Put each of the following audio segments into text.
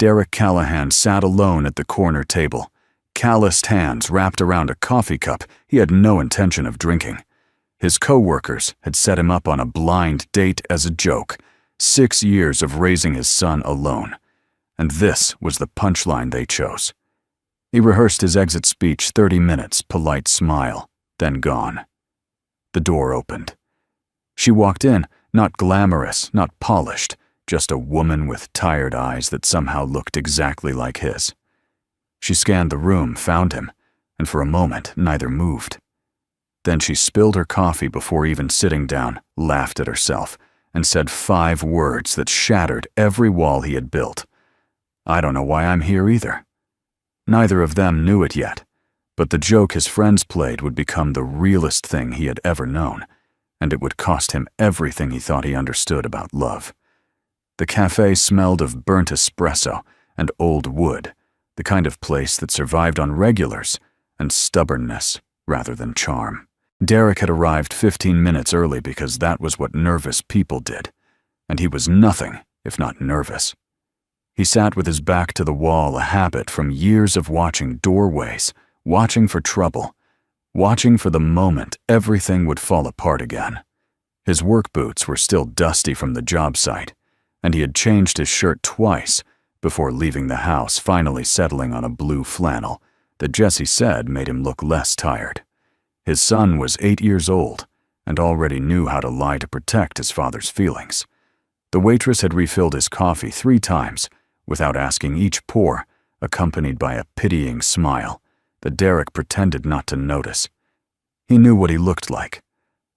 Derek Callahan sat alone at the corner table, calloused hands wrapped around a coffee cup he had no intention of drinking. His co-workers had set him up on a blind date as a joke, 6 years of raising his son alone. And this was the punchline they chose. He rehearsed his exit speech 30 minutes, polite smile, then gone. The door opened. She walked in, not glamorous, not polished, just a woman with tired eyes that somehow looked exactly like his. She scanned the room, found him, and for a moment neither moved. Then she spilled her coffee before even sitting down, laughed at herself, and said 5 words that shattered every wall he had built. "I don't know why I'm here either." Neither of them knew it yet, but the joke his friends played would become the realest thing he had ever known, and it would cost him everything he thought he understood about love. The cafe smelled of burnt espresso and old wood, the kind of place that survived on regulars and stubbornness rather than charm. Derek had arrived 15 minutes early because that was what nervous people did, and he was nothing if not nervous. He sat with his back to the wall, a habit from years of watching doorways, watching for trouble, watching for the moment everything would fall apart again. His work boots were still dusty from the job site, and he had changed his shirt twice before leaving the house, finally settling on a blue flannel that Jesse said made him look less tired. His son was 8 years old and already knew how to lie to protect his father's feelings. The waitress had refilled his coffee 3 times without asking each pour, accompanied by a pitying smile that Derek pretended not to notice. He knew what he looked like.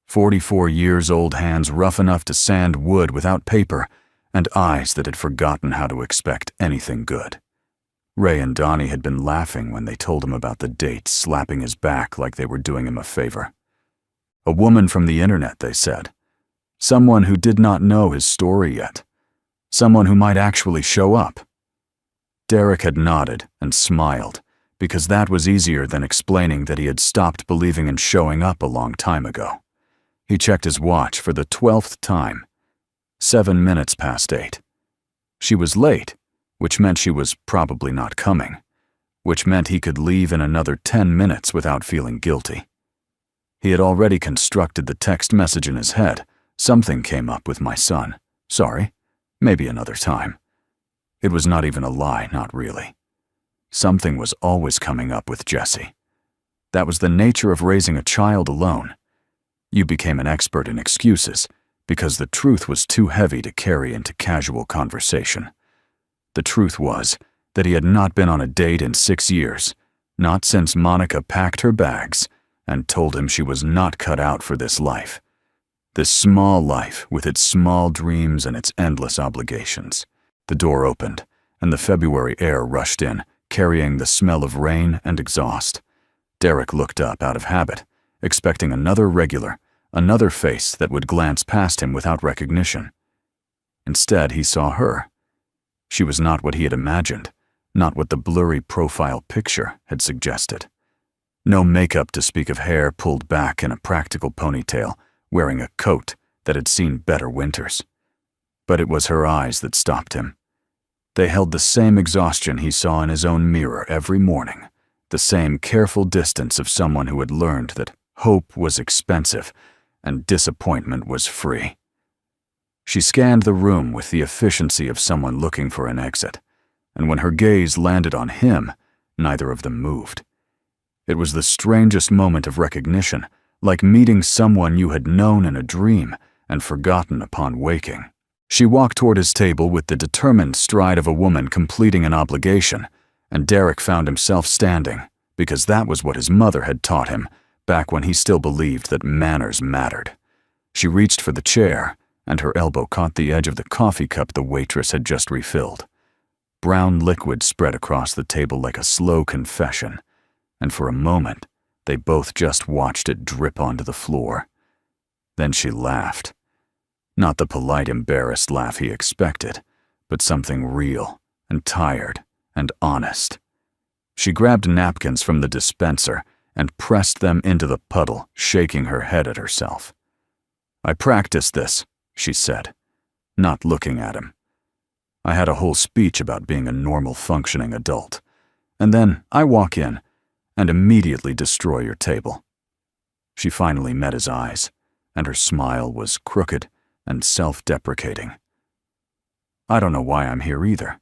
44 years old, hands rough enough to sand wood without paper, and eyes that had forgotten how to expect anything good. Ray and Donnie had been laughing when they told him about the date, slapping his back like they were doing him a favor. A woman from the internet, they said. Someone who did not know his story yet. Someone who might actually show up. Derek had nodded and smiled, because that was easier than explaining that he had stopped believing in showing up a long time ago. He checked his watch for the 12th time. 7 minutes past 8. She was late, which meant she was probably not coming, which meant he could leave in another 10 minutes without feeling guilty. He had already constructed the text message in his head. Something came up with my son. Sorry, maybe another time. It was not even a lie, not really. Something was always coming up with Jesse. That was the nature of raising a child alone. You became an expert in excuses because the truth was too heavy to carry into casual conversation. The truth was that he had not been on a date in 6 years, not since Monica packed her bags and told him she was not cut out for this life. This small life with its small dreams and its endless obligations. The door opened, and the February air rushed in, carrying the smell of rain and exhaust. Derek looked up out of habit, expecting another regular, another face that would glance past him without recognition. Instead, he saw her. She was not what he had imagined, not what the blurry profile picture had suggested. No makeup to speak of, hair pulled back in a practical ponytail, wearing a coat that had seen better winters. But it was her eyes that stopped him. They held the same exhaustion he saw in his own mirror every morning, the same careful distance of someone who had learned that hope was expensive and disappointment was free. She scanned the room with the efficiency of someone looking for an exit, and when her gaze landed on him, neither of them moved. It was the strangest moment of recognition, like meeting someone you had known in a dream and forgotten upon waking. She walked toward his table with the determined stride of a woman completing an obligation, and Derek found himself standing, because that was what his mother had taught him, back when he still believed that manners mattered. She reached for the chair, and her elbow caught the edge of the coffee cup the waitress had just refilled. Brown liquid spread across the table like a slow confession, and for a moment, they both just watched it drip onto the floor. Then she laughed. Not the polite, embarrassed laugh he expected, but something real and tired and honest. She grabbed napkins from the dispenser and pressed them into the puddle, shaking her head at herself. "I practiced this," she said, not looking at him. I had a whole speech about being a normal functioning adult. And then I walk in and immediately destroy your table." She finally met his eyes, and her smile was crooked and self-deprecating. "I don't know why I'm here either."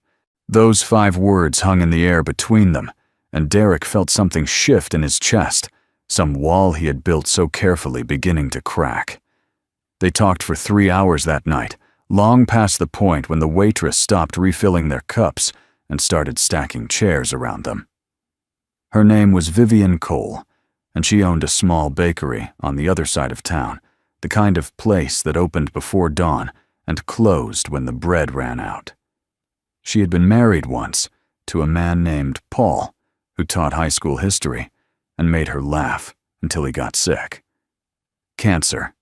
Those 5 words hung in the air between them, and Derek felt something shift in his chest, some wall he had built so carefully beginning to crack. They talked for 3 hours that night, long past the point when the waitress stopped refilling their cups and started stacking chairs around them. Her name was Vivian Cole, and she owned a small bakery on the other side of town, the kind of place that opened before dawn and closed when the bread ran out. She had been married once to a man named Paul, who taught high school history and made her laugh until he got sick. Cancer.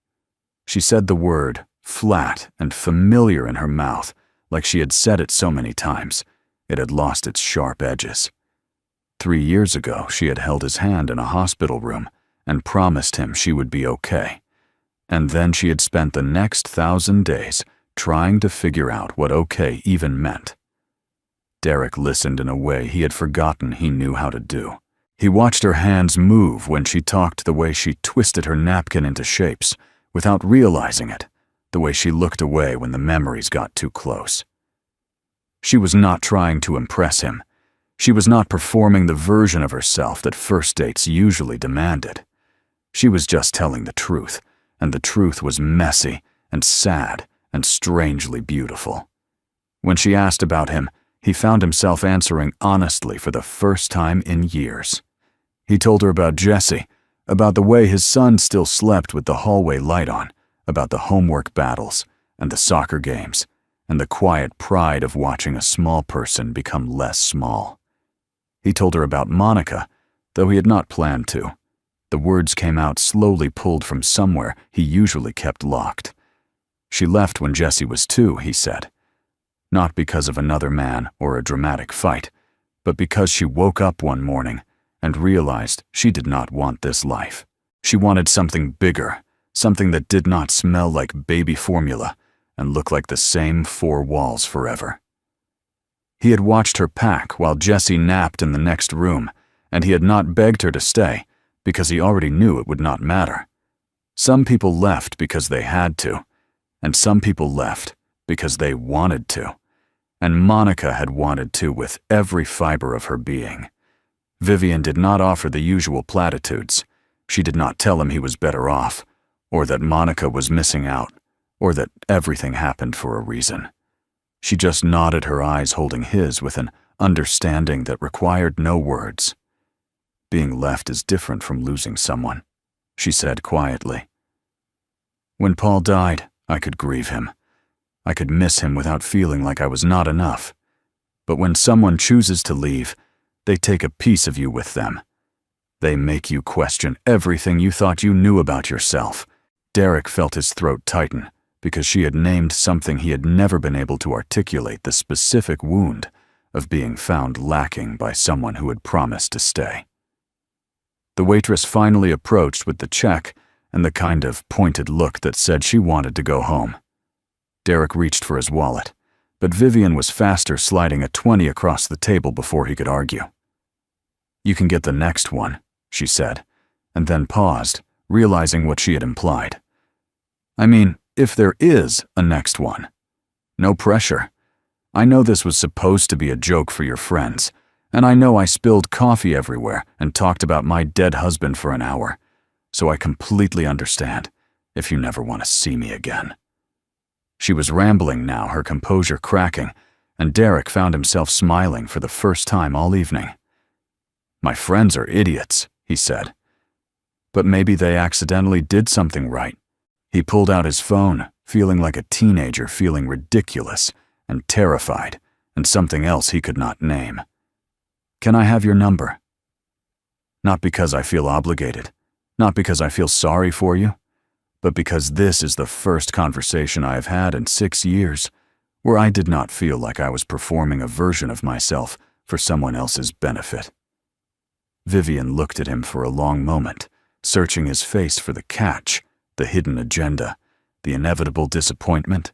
She said the word, flat and familiar in her mouth, like she had said it so many times. It had lost its sharp edges. 3 years ago, she had held his hand in a hospital room and promised him she would be okay. And then she had spent the next 1,000 days trying to figure out what okay even meant. Derek listened in a way he had forgotten he knew how to do. He watched her hands move when she talked, the way she twisted her napkin into shapes without realizing it, the way she looked away when the memories got too close. She was not trying to impress him. She was not performing the version of herself that first dates usually demanded. She was just telling the truth, and the truth was messy and sad and strangely beautiful. When she asked about him, he found himself answering honestly for the first time in years. He told her about Jesse, about the way his son still slept with the hallway light on, about the homework battles and the soccer games, and the quiet pride of watching a small person become less small. He told her about Monica, though he had not planned to. The words came out slowly, pulled from somewhere he usually kept locked. She left when Jesse was 2, he said. Not because of another man or a dramatic fight, but because she woke up one morning and realized she did not want this life. She wanted something bigger, something that did not smell like baby formula and look like the same 4 walls forever. He had watched her pack while Jesse napped in the next room, and he had not begged her to stay because he already knew it would not matter. Some people left because they had to, and some people left because they wanted to, and Monica had wanted to with every fiber of her being. Vivian did not offer the usual platitudes. She did not tell him he was better off, or that Monica was missing out, or that everything happened for a reason. She just nodded her eyes, holding his with an understanding that required no words. "Being left is different from losing someone," she said quietly. "When Paul died, I could grieve him. I could miss him without feeling like I was not enough. But when someone chooses to leave, they take a piece of you with them. They make you question everything you thought you knew about yourself." Derek felt his throat tighten, because she had named something he had never been able to articulate, the specific wound of being found lacking by someone who had promised to stay. The waitress finally approached with the check and the kind of pointed look that said she wanted to go home. Derek reached for his wallet, but Vivian was faster, sliding a 20 across the table before he could argue. "You can get the next one," she said, and then paused, realizing what she had implied. "I mean, if there is a next one. No pressure. I know this was supposed to be a joke for your friends, and I know I spilled coffee everywhere and talked about my dead husband for an hour, so I completely understand if you never want to see me again." She was rambling now, her composure cracking, and Derek found himself smiling for the first time all evening. "My friends are idiots," he said. "But maybe they accidentally did something right." He pulled out his phone, feeling like a teenager, feeling ridiculous and terrified, and something else he could not name. "Can I have your number?" "Not because I feel obligated, not because I feel sorry for you, but because this is the first conversation I have had in 6 years where I did not feel like I was performing a version of myself for someone else's benefit." Vivian looked at him for a long moment, searching his face for the catch, the hidden agenda, the inevitable disappointment.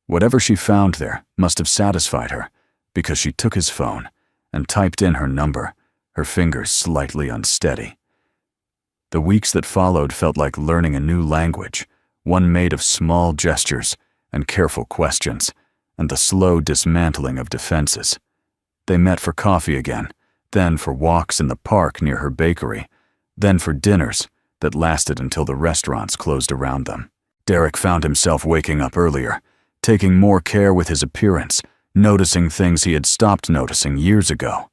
Whatever she found there must have satisfied her, because she took his phone and typed in her number, her fingers slightly unsteady. The weeks that followed felt like learning a new language, one made of small gestures and careful questions, and the slow dismantling of defenses. They met for coffee again, then for walks in the park near her bakery, then for dinners that lasted until the restaurants closed around them. Derek found himself waking up earlier, taking more care with his appearance, noticing things he had stopped noticing years ago.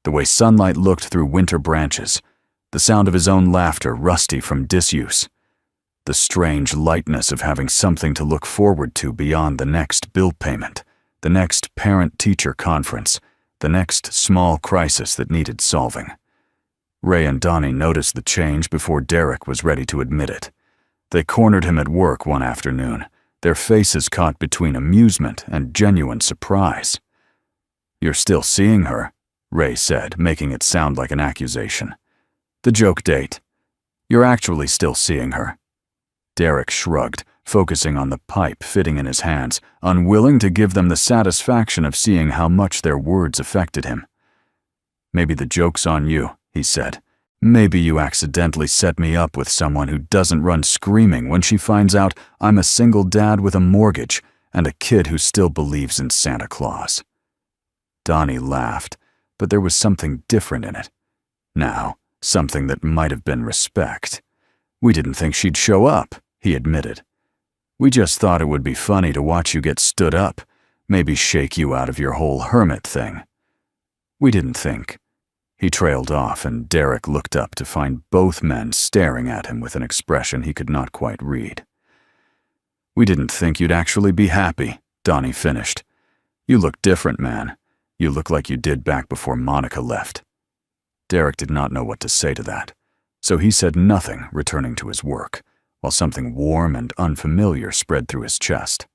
The way sunlight looked through winter branches, the sound of his own laughter rusty from disuse, the strange lightness of having something to look forward to beyond the next bill payment, the next parent-teacher conference, the next small crisis that needed solving. Ray and Donnie noticed the change before Derek was ready to admit it. They cornered him at work one afternoon, their faces caught between amusement and genuine surprise. "You're still seeing her," Ray said, making it sound like an accusation. "The joke date. You're actually still seeing her." Derek shrugged, focusing on the pipe fitting in his hands, unwilling to give them the satisfaction of seeing how much their words affected him. "Maybe the joke's on you," he said. "Maybe you accidentally set me up with someone who doesn't run screaming when she finds out I'm a single dad with a mortgage and a kid who still believes in Santa Claus." Donnie laughed, but there was something different in it. Now, something that might have been respect. "We didn't think she'd show up," he admitted. "We just thought it would be funny to watch you get stood up, maybe shake you out of your whole hermit thing." "We didn't think." He trailed off, and Derek looked up to find both men staring at him with an expression he could not quite read. "We didn't think you'd actually be happy," Donnie finished. "You look different, man. You look like you did back before Monica left." Derek did not know what to say to that, so he said nothing, returning to his work, while something warm and unfamiliar spread through his chest.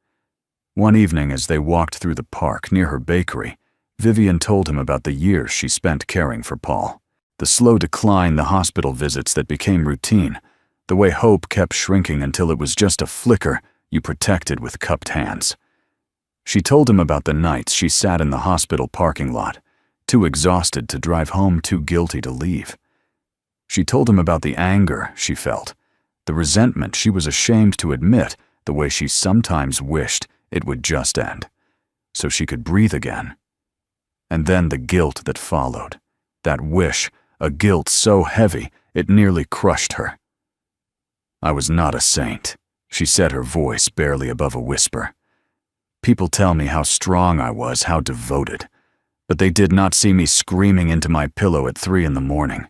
One evening, as they walked through the park near her bakery, Vivian told him about the years she spent caring for Paul, the slow decline, the hospital visits that became routine, the way hope kept shrinking until it was just a flicker you protected with cupped hands. She told him about the nights she sat in the hospital parking lot, too exhausted to drive home, too guilty to leave. She told him about the anger she felt, the resentment she was ashamed to admit, the way she sometimes wished it would just end, so she could breathe again. And then the guilt that followed, that wish, a guilt so heavy it nearly crushed her. "I was not a saint," she said, her voice barely above a whisper. "People tell me how strong I was, how devoted, but they did not see me screaming into my pillow at 3 a.m.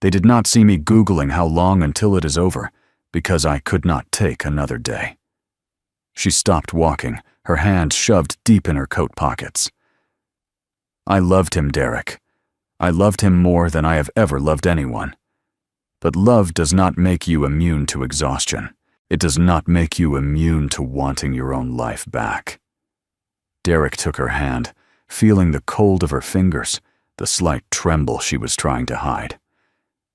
They did not see me Googling how long until it is over, because I could not take another day." She stopped walking, her hands shoved deep in her coat pockets. "I loved him, Derek. I loved him more than I have ever loved anyone. But love does not make you immune to exhaustion. It does not make you immune to wanting your own life back." Derek took her hand, feeling the cold of her fingers, the slight tremble she was trying to hide.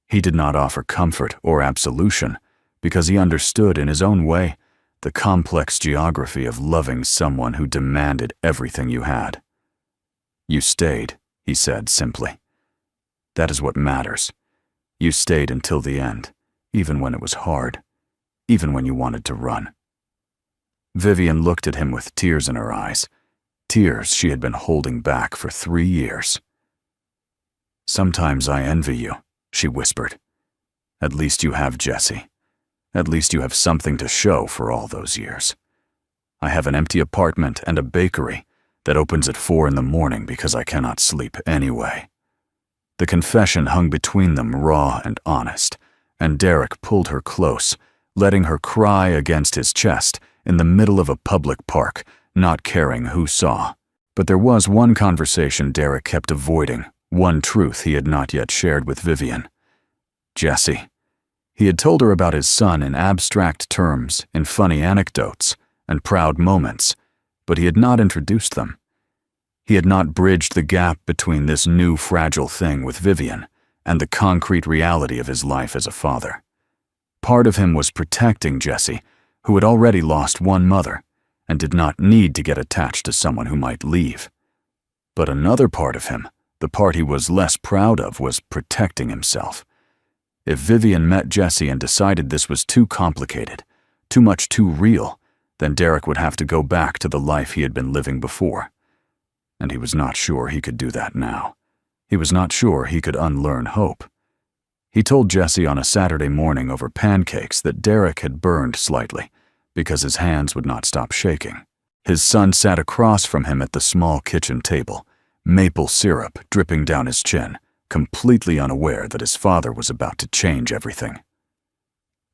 He did not offer comfort or absolution, because he understood in his own way the complex geography of loving someone who demanded everything you had. "You stayed," he said simply. "That is what matters. You stayed until the end, even when it was hard, even when you wanted to run." Vivian looked at him with tears in her eyes, tears she had been holding back for 3 years. "Sometimes I envy you," she whispered. "At least you have Jesse. At least you have something to show for all those years. I have an empty apartment and a bakery that opens at 4 a.m. because I cannot sleep anyway." The confession hung between them, raw and honest, and Derek pulled her close, letting her cry against his chest in the middle of a public park, not caring who saw. But there was one conversation Derek kept avoiding, one truth he had not yet shared with Vivian. Jesse. He had told her about his son in abstract terms, in funny anecdotes, and proud moments, but he had not introduced them. He had not bridged the gap between this new fragile thing with Vivian and the concrete reality of his life as a father. Part of him was protecting Jesse, who had already lost one mother, and did not need to get attached to someone who might leave. But another part of him, the part he was less proud of, was protecting himself. If Vivian met Jesse and decided this was too complicated, too real, then Derek would have to go back to the life he had been living before. And he was not sure he could do that now. He was not sure he could unlearn hope. He told Jesse on a Saturday morning over pancakes that Derek had burned slightly because his hands would not stop shaking. His son sat across from him at the small kitchen table, maple syrup dripping down his chin, completely unaware that his father was about to change everything.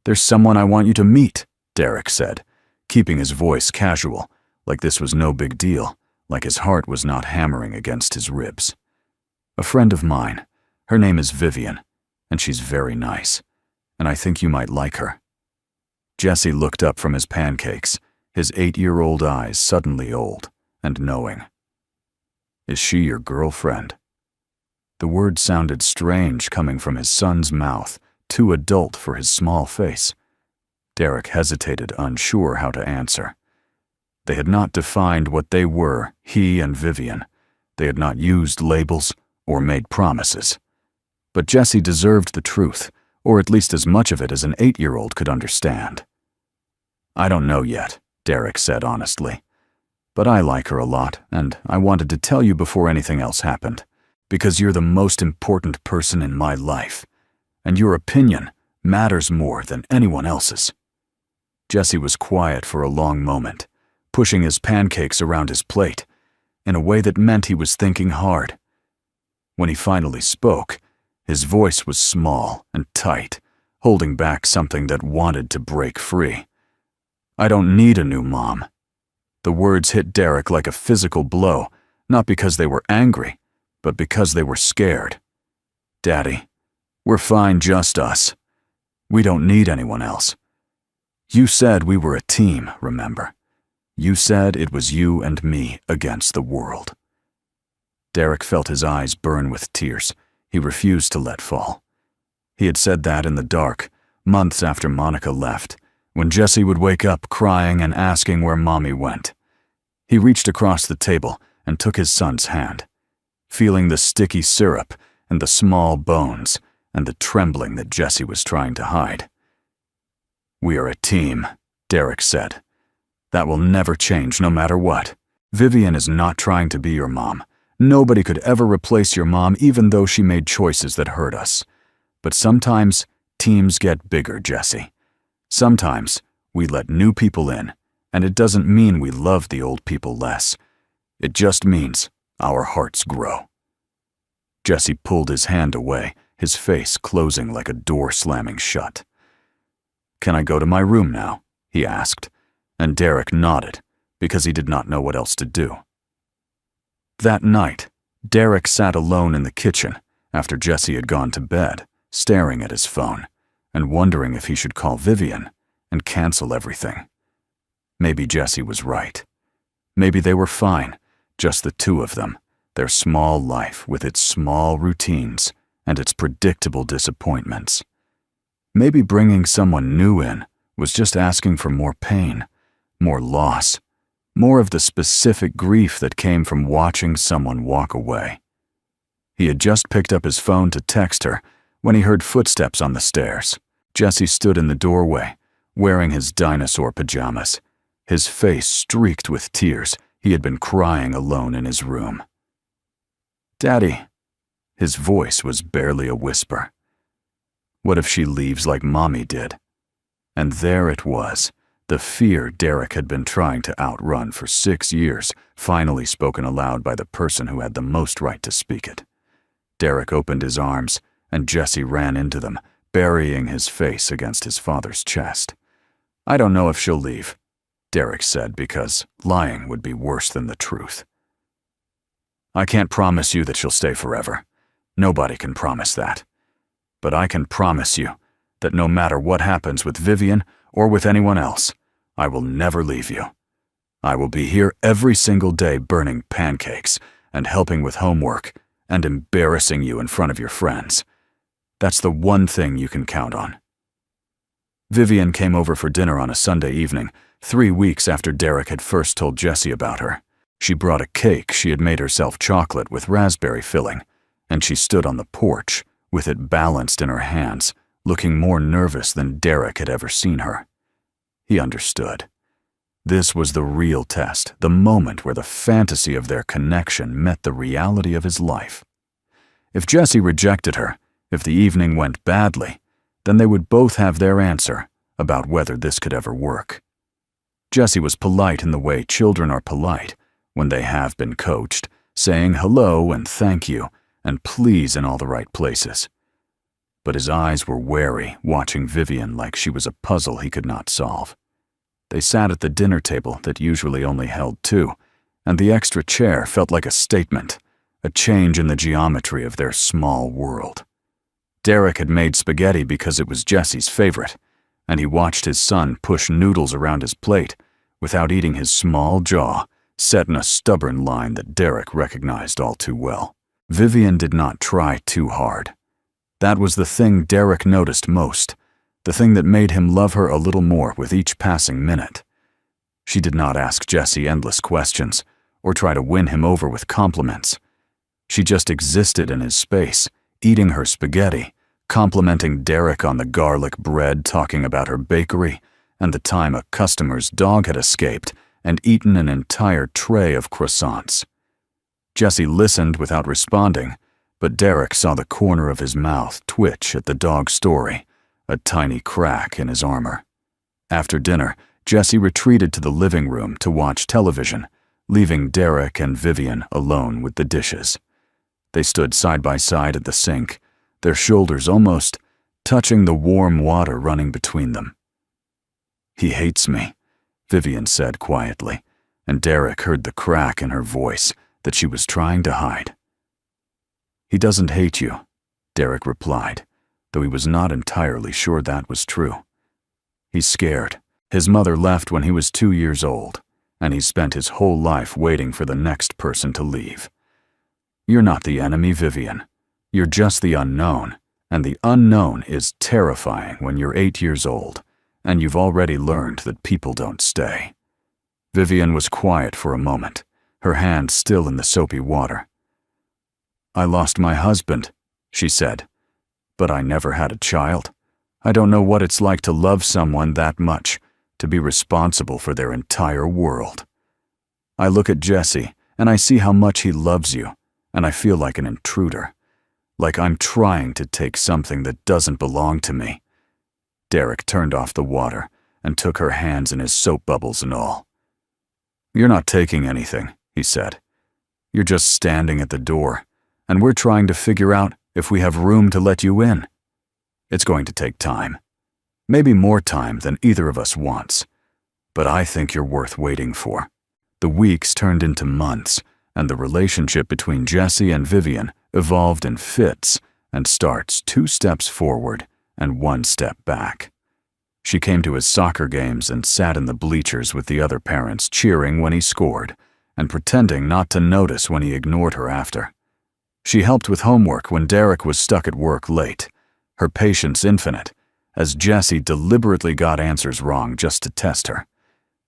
"There's someone I want you to meet," Derek said, keeping his voice casual, like this was no big deal, like his heart was not hammering against his ribs. "A friend of mine. Her name is Vivian, and she's very nice, and I think you might like her." Jesse looked up from his pancakes, his 8-year-old eyes suddenly old and knowing. "Is she your girlfriend?" The word sounded strange coming from his son's mouth, too adult for his small face. Derek hesitated, unsure how to answer. They had not defined what they were, he and Vivian. They had not used labels or made promises. But Jesse deserved the truth, or at least as much of it as an 8-year-old could understand. "I don't know yet," Derek said honestly. "But I like her a lot, and I wanted to tell you before anything else happened, because you're the most important person in my life, and your opinion matters more than anyone else's." Jesse was quiet for a long moment, pushing his pancakes around his plate, in a way that meant he was thinking hard. When he finally spoke, his voice was small and tight, holding back something that wanted to break free. "I don't need a new mom." The words hit Derek like a physical blow, not because they were angry, but because they were scared. "Daddy, we're fine just us. We don't need anyone else. You said we were a team, remember? You said it was you and me against the world." Derek felt his eyes burn with tears he refused to let fall. He had said that in the dark, months after Monica left, when Jesse would wake up crying and asking where Mommy went. He reached across the table and took his son's hand, feeling the sticky syrup and the small bones and the trembling that Jesse was trying to hide. "We are a team," Derek said. "That will never change no matter what. Vivian is not trying to be your mom. Nobody could ever replace your mom, even though she made choices that hurt us. But sometimes teams get bigger, Jesse. Sometimes we let new people in, and it doesn't mean we love the old people less. It just means our hearts grow." Jesse pulled his hand away, his face closing like a door slamming shut. "Can I go to my room now?" he asked, and Derek nodded, because he did not know what else to do. That night, Derek sat alone in the kitchen after Jesse had gone to bed, staring at his phone and wondering if he should call Vivian and cancel everything. Maybe Jesse was right. Maybe they were fine, just the two of them, their small life with its small routines and its predictable disappointments. Maybe bringing someone new in was just asking for more pain, more loss, more of the specific grief that came from watching someone walk away. He had just picked up his phone to text her when he heard footsteps on the stairs. Jesse stood in the doorway, wearing his dinosaur pajamas, his face streaked with tears. He had been crying alone in his room. "Daddy." His voice was barely a whisper. What if she leaves like Mommy did? And there it was, the fear Derek had been trying to outrun for 6 years, finally spoken aloud by the person who had the most right to speak it. Derek opened his arms, and Jesse ran into them, burying his face against his father's chest. "I don't know if she'll leave," Derek said, because lying would be worse than the truth. "I can't promise you that she'll stay forever. Nobody can promise that. But I can promise you that no matter what happens with Vivian or with anyone else, I will never leave you. I will be here every single day burning pancakes and helping with homework and embarrassing you in front of your friends. That's the one thing you can count on." Vivian came over for dinner on a Sunday evening, 3 weeks after Derek had first told Jessie about her. She brought a cake she had made herself chocolate with raspberry filling, and she stood on the porch, with it balanced in her hands, looking more nervous than Derek had ever seen her. He understood. This was the real test, the moment where the fantasy of their connection met the reality of his life. If Jessie rejected her, if the evening went badly, then they would both have their answer about whether this could ever work. Jessie was polite in the way children are polite when they have been coached, saying hello and thank you and please in all the right places. But his eyes were wary, watching Vivian like she was a puzzle he could not solve. They sat at the dinner table that usually only held two, and the extra chair felt like a statement, a change in the geometry of their small world. Derek had made spaghetti because it was Jessie's favorite, and he watched his son push noodles around his plate without eating his small jaw, set in a stubborn line that Derek recognized all too well. Vivian did not try too hard. That was the thing Derek noticed most, the thing that made him love her a little more with each passing minute. She did not ask Jessie endless questions or try to win him over with compliments. She just existed in his space, eating her spaghetti, complimenting Derek on the garlic bread, talking about her bakery, and the time a customer's dog had escaped and eaten an entire tray of croissants. Jessie listened without responding, but Derek saw the corner of his mouth twitch at the dog's story, a tiny crack in his armor. After dinner, Jessie retreated to the living room to watch television, leaving Derek and Vivian alone with the dishes. They stood side by side at the sink, their shoulders almost touching the warm water running between them. "He hates me," Vivian said quietly, and Derek heard the crack in her voice that she was trying to hide. "He doesn't hate you," Derek replied, though he was not entirely sure that was true. "He's scared. His mother left when he was 2 years old, and he spent his whole life waiting for the next person to leave. You're not the enemy, Vivian. You're just the unknown, and the unknown is terrifying when you're 8 years old, and you've already learned that people don't stay." Vivian was quiet for a moment, her hand still in the soapy water. "I lost my husband," she said, "but I never had a child. I don't know what it's like to love someone that much, to be responsible for their entire world. I look at Jesse, and I see how much he loves you, and I feel like an intruder, like I'm trying to take something that doesn't belong to me." Derek turned off the water and took her hands in his soap bubbles and all. "You're not taking anything," he said. "You're just standing at the door, and we're trying to figure out if we have room to let you in. It's going to take time. Maybe more time than either of us wants, but I think you're worth waiting for." The weeks turned into months, and the relationship between Jessie and Vivian evolved in fits and starts, 2 steps forward and 1 step back. She came to his soccer games and sat in the bleachers with the other parents, cheering when he scored and pretending not to notice when he ignored her after. She helped with homework when Derek was stuck at work late, her patience infinite, as Jessie deliberately got answers wrong just to test her.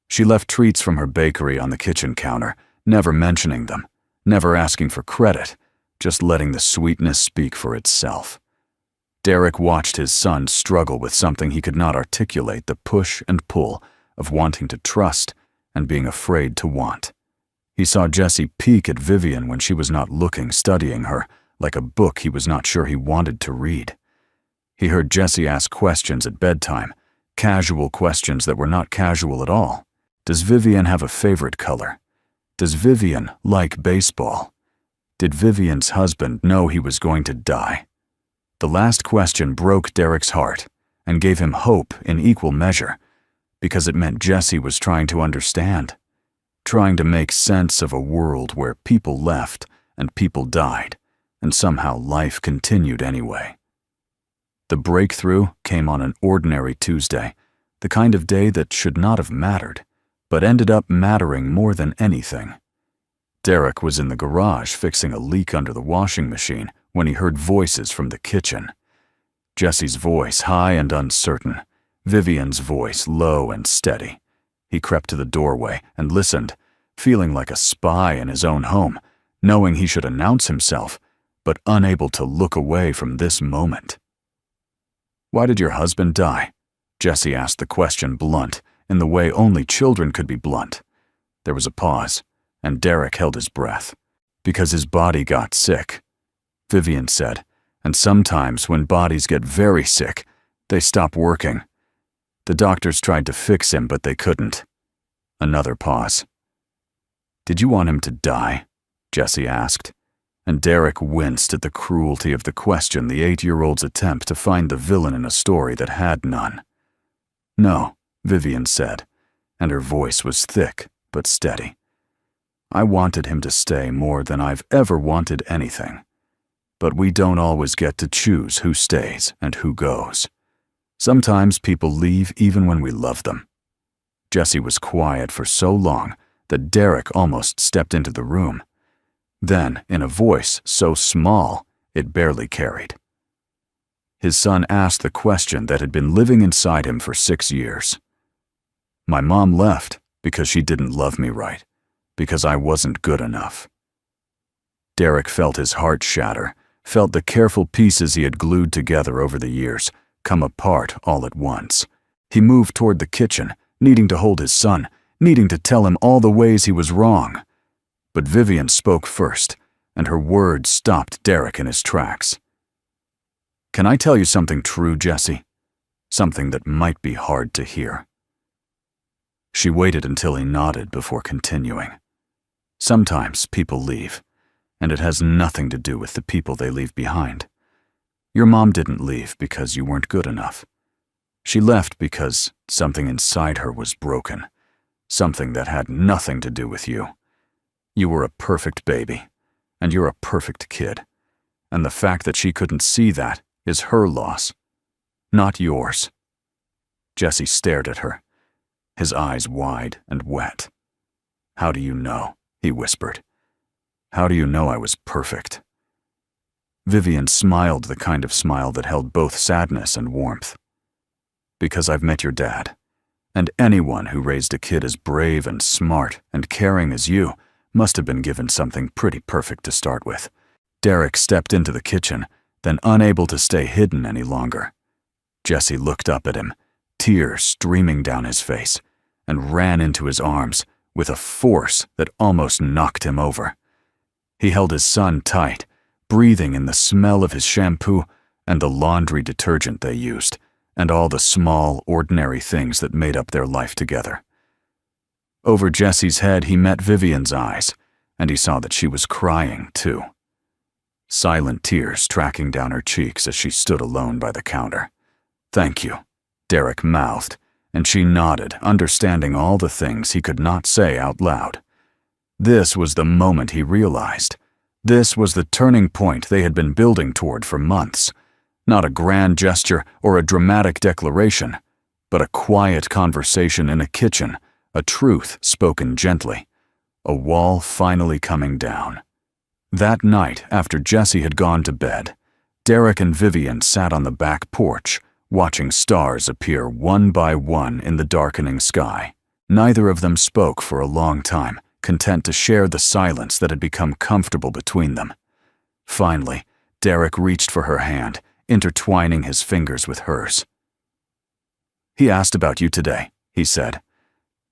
She left treats from her bakery on the kitchen counter, never mentioning them, never asking for credit, just letting the sweetness speak for itself. Derek watched his son struggle with something he could not articulate, the push and pull of wanting to trust and being afraid to want. He saw Jessie peek at Vivian when she was not looking, studying her, like a book he was not sure he wanted to read. He heard Jessie ask questions at bedtime, casual questions that were not casual at all. Does Vivian have a favorite color? Does Vivian like baseball? Did Vivian's husband know he was going to die? The last question broke Derek's heart and gave him hope in equal measure, because it meant Jessie was trying to understand, trying to make sense of a world where people left and people died, and somehow life continued anyway. The breakthrough came on an ordinary Tuesday, the kind of day that should not have mattered, but ended up mattering more than anything. Derek was in the garage fixing a leak under the washing machine when he heard voices from the kitchen. Jessie's voice high and uncertain, Vivian's voice low and steady. He crept to the doorway and listened, feeling like a spy in his own home, knowing he should announce himself, but unable to look away from this moment. "Why did your husband die?" Jesse asked the question blunt, in the way only children could be blunt. There was a pause, and Derek held his breath. "Because his body got sick," Vivian said, "and sometimes when bodies get very sick, they stop working. The doctors tried to fix him, but they couldn't." Another pause. "Did you want him to die?" Jesse asked, and Derek winced at the cruelty of the question, the 8-year-old's attempt to find the villain in a story that had none. "No," Vivian said, and her voice was thick but steady. "I wanted him to stay more than I've ever wanted anything. But we don't always get to choose who stays and who goes. Sometimes people leave even when we love them." Jesse was quiet for so long that Derek almost stepped into the room. Then, in a voice so small, it barely carried. His son asked the question that had been living inside him for 6 years. "My mom left because she didn't love me right, because I wasn't good enough." Derek felt his heart shatter, felt the careful pieces he had glued together over the years come apart all at once. He moved toward the kitchen, needing to hold his son, needing to tell him all the ways he was wrong. But Vivian spoke first, and her words stopped Derek in his tracks. "Can I tell you something true, Jesse? Something that might be hard to hear." She waited until he nodded before continuing. "Sometimes people leave, and it has nothing to do with the people they leave behind. Your mom didn't leave because you weren't good enough. She left because something inside her was broken, something that had nothing to do with you. You were a perfect baby, and you're a perfect kid, and the fact that she couldn't see that is her loss, not yours." Jesse stared at her, his eyes wide and wet. "How do you know?" he whispered. "How do you know I was perfect?" Vivian smiled, the kind of smile that held both sadness and warmth. "Because I've met your dad, and anyone who raised a kid as brave and smart and caring as you must have been given something pretty perfect to start with." Derek stepped into the kitchen, then unable to stay hidden any longer. Jesse looked up at him, tears streaming down his face, and ran into his arms with a force that almost knocked him over. He held his son tight, breathing in the smell of his shampoo and the laundry detergent they used, and all the small, ordinary things that made up their life together. Over Jesse's head he met Vivian's eyes, and he saw that she was crying too. Silent tears tracking down her cheeks as she stood alone by the counter. "Thank you," Derek mouthed, and she nodded, understanding all the things he could not say out loud. This was the moment he realized. This was the turning point they had been building toward for months. Not a grand gesture or a dramatic declaration, but a quiet conversation in a kitchen, a truth spoken gently, a wall finally coming down. That night, after Jesse had gone to bed, Derek and Vivian sat on the back porch, watching stars appear one by one in the darkening sky. Neither of them spoke for a long time, content to share the silence that had become comfortable between them. Finally, Derek reached for her hand, intertwining his fingers with hers. "He asked about you today," he said.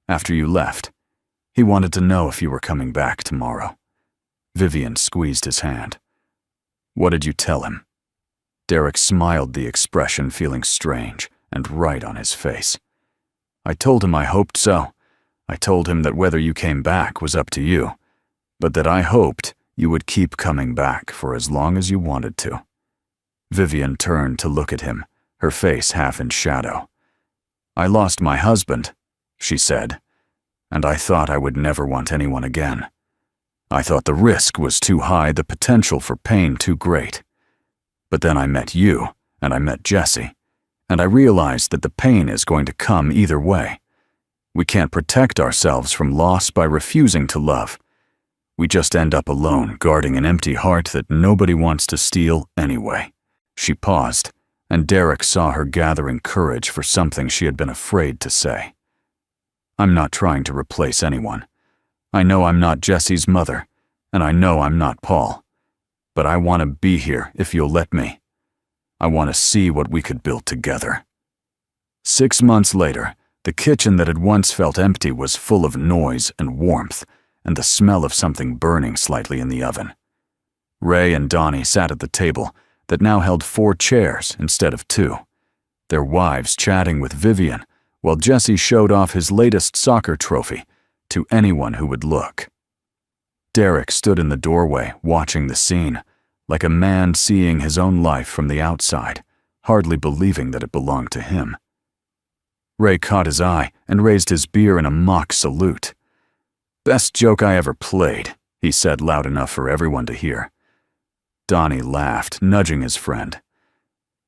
"After you left. He wanted to know if you were coming back tomorrow." Vivian squeezed his hand. "What did you tell him?" Derek smiled, the expression feeling strange and right on his face. "I told him I hoped so. I told him that whether you came back was up to you, but that I hoped you would keep coming back for as long as you wanted to." Vivian turned to look at him, her face half in shadow. "I lost my husband," she said, "and I thought I would never want anyone again. I thought the risk was too high, the potential for pain too great. But then I met you, and I met Jesse, and I realized that the pain is going to come either way. We can't protect ourselves from loss by refusing to love. We just end up alone, guarding an empty heart that nobody wants to steal anyway." She paused, and Derek saw her gathering courage for something she had been afraid to say. I'm not trying to replace anyone. I know I'm not Jesse's mother, and I know I'm not Paul. But I want to be here if you'll let me. I want to see what we could build together." 6 months later, the kitchen that had once felt empty was full of noise and warmth, and the smell of something burning slightly in the oven. Ray and Donnie sat at the table that now held 4 chairs instead of 2, their wives chatting with Vivian, while Jesse showed off his latest soccer trophy to anyone who would look. Derek stood in the doorway, watching the scene, like a man seeing his own life from the outside, hardly believing that it belonged to him. Ray caught his eye and raised his beer in a mock salute. "Best joke I ever played," he said loud enough for everyone to hear. Donnie laughed, nudging his friend.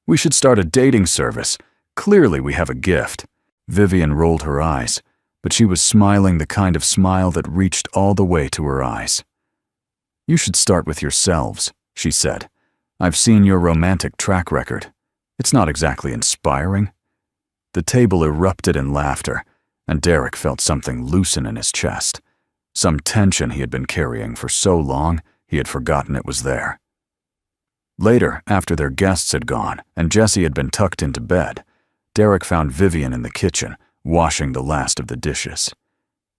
"We should start a dating service. Clearly we have a gift." Vivian rolled her eyes, but she was smiling the kind of smile that reached all the way to her eyes. "You should start with yourselves," she said. "I've seen your romantic track record. It's not exactly inspiring." The table erupted in laughter, and Derek felt something loosen in his chest. Some tension he had been carrying for so long, he had forgotten it was there. Later, after their guests had gone and Jesse had been tucked into bed, Derek found Vivian in the kitchen, washing the last of the dishes.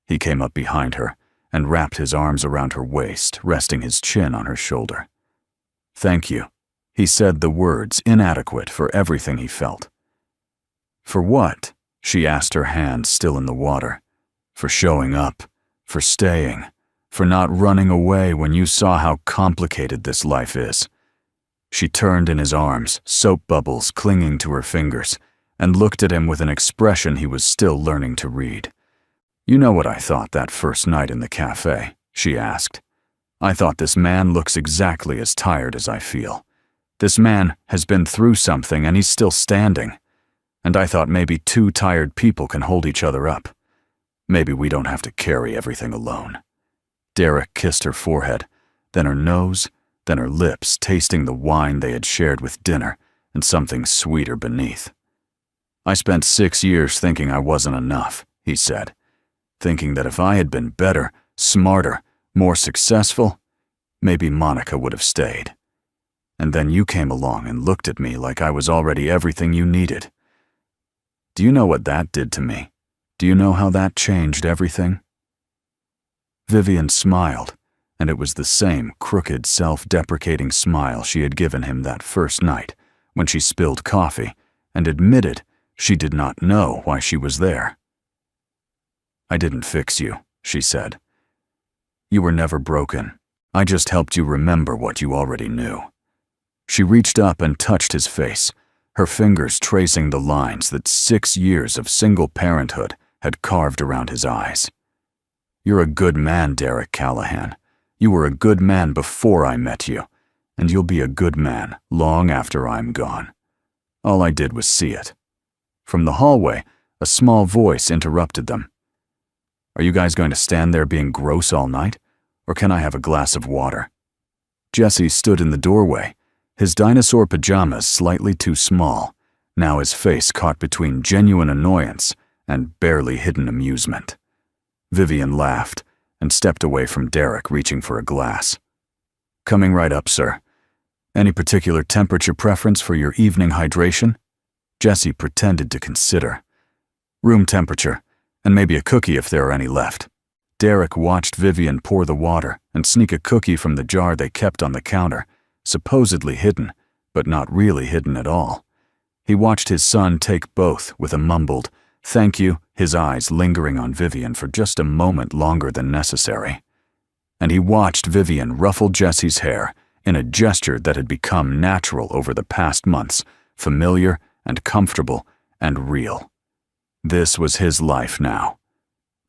He came up behind her and wrapped his arms around her waist, resting his chin on her shoulder. "Thank you," he said, the words inadequate for everything he felt. "For what?" she asked, her hand still in the water. "For showing up, for staying, for not running away when you saw how complicated this life is." She turned in his arms, soap bubbles clinging to her fingers, and looked at him with an expression he was still learning to read. "You know what I thought that first night in the cafe?" she asked. "I thought this man looks exactly as tired as I feel. This man has been through something and he's still standing. And I thought maybe 2 tired people can hold each other up. Maybe we don't have to carry everything alone." Derek kissed her forehead, then her nose, then her lips, tasting the wine they had shared with dinner and something sweeter beneath. "I spent 6 years thinking I wasn't enough," he said, "thinking that if I had been better, smarter, more successful, maybe Monica would have stayed. And then you came along and looked at me like I was already everything you needed. Do you know what that did to me? Do you know how that changed everything?" Vivian smiled, and it was the same crooked, self-deprecating smile she had given him that first night when she spilled coffee and admitted she did not know why she was there. "I didn't fix you," she said. "You were never broken. I just helped you remember what you already knew." She reached up and touched his face, her fingers tracing the lines that 6 years of single parenthood had carved around his eyes. "You're a good man, Derek Callahan. You were a good man before I met you, and you'll be a good man long after I'm gone." All I did was see it. From the hallway, a small voice interrupted them. "Are you guys going to stand there being gross all night, or can I have a glass of water?" Jesse stood in the doorway, his dinosaur pajamas slightly too small, now his face caught between genuine annoyance and barely hidden amusement. Vivian laughed and stepped away from Derek, reaching for a glass. "Coming right up, sir. Any particular temperature preference for your evening hydration?" Jesse pretended to consider. "Room temperature, and maybe a cookie if there are any left." Derek watched Vivian pour the water and sneak a cookie from the jar they kept on the counter, supposedly hidden, but not really hidden at all. He watched his son take both with a mumbled, "Thank you," his eyes lingering on Vivian for just a moment longer than necessary. And he watched Vivian ruffle Jesse's hair in a gesture that had become natural over the past months, familiar and comfortable and real. This was his life now.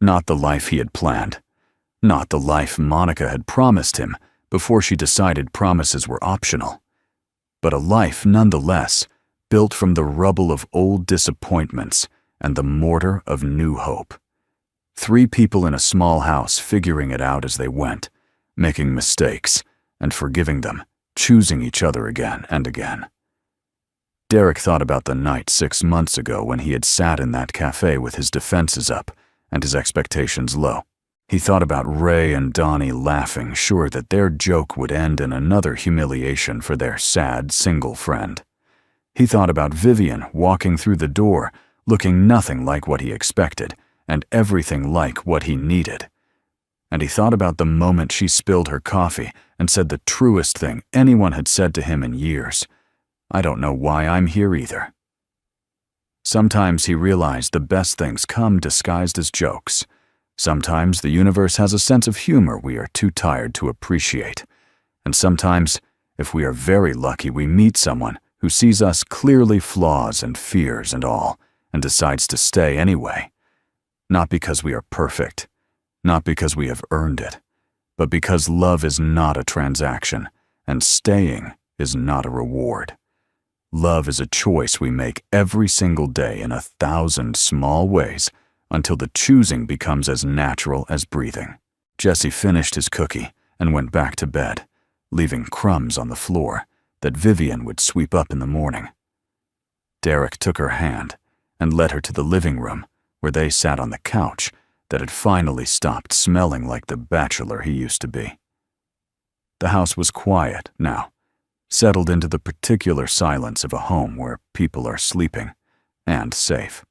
Not the life he had planned. Not the life Monica had promised him before she decided promises were optional. But a life nonetheless, built from the rubble of old disappointments and the mortar of new hope. 3 people in a small house figuring it out as they went, making mistakes and forgiving them, choosing each other again and again. Derek thought about the night 6 months ago when he had sat in that cafe with his defenses up and his expectations low. He thought about Ray and Donnie laughing, sure that their joke would end in another humiliation for their sad, single friend. He thought about Vivian walking through the door, looking nothing like what he expected, and everything like what he needed. And he thought about the moment she spilled her coffee and said the truest thing anyone had said to him in years. "I don't know why I'm here either." Sometimes he realized the best things come disguised as jokes. Sometimes the universe has a sense of humor we are too tired to appreciate. And sometimes, if we are very lucky, we meet someone who sees us clearly, flaws and fears and all, and decides to stay anyway. Not because we are perfect, not because we have earned it, but because love is not a transaction, and staying is not a reward. Love is a choice we make every single day in 1,000 small ways, until the choosing becomes as natural as breathing. Jesse finished his cookie and went back to bed, leaving crumbs on the floor that Vivian would sweep up in the morning. Derek took her hand and led her to the living room, where they sat on the couch that had finally stopped smelling like the bachelor he used to be. The house was quiet now, settled into the particular silence of a home where people are sleeping and safe.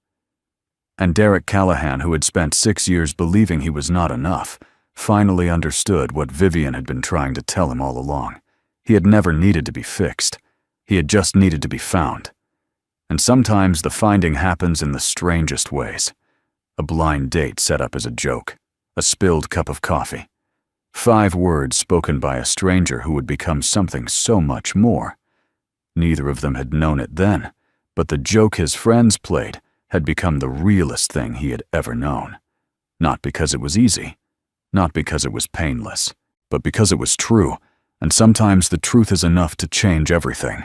And Derek Callahan, who had spent 6 years believing he was not enough, finally understood what Vivian had been trying to tell him all along. He had never needed to be fixed. He had just needed to be found. And sometimes the finding happens in the strangest ways. A blind date set up as a joke, a spilled cup of coffee, 5 words spoken by a stranger who would become something so much more. Neither of them had known it then, but the joke his friends played had become the realest thing he had ever known. Not because it was easy, not because it was painless, but because it was true, and sometimes the truth is enough to change everything.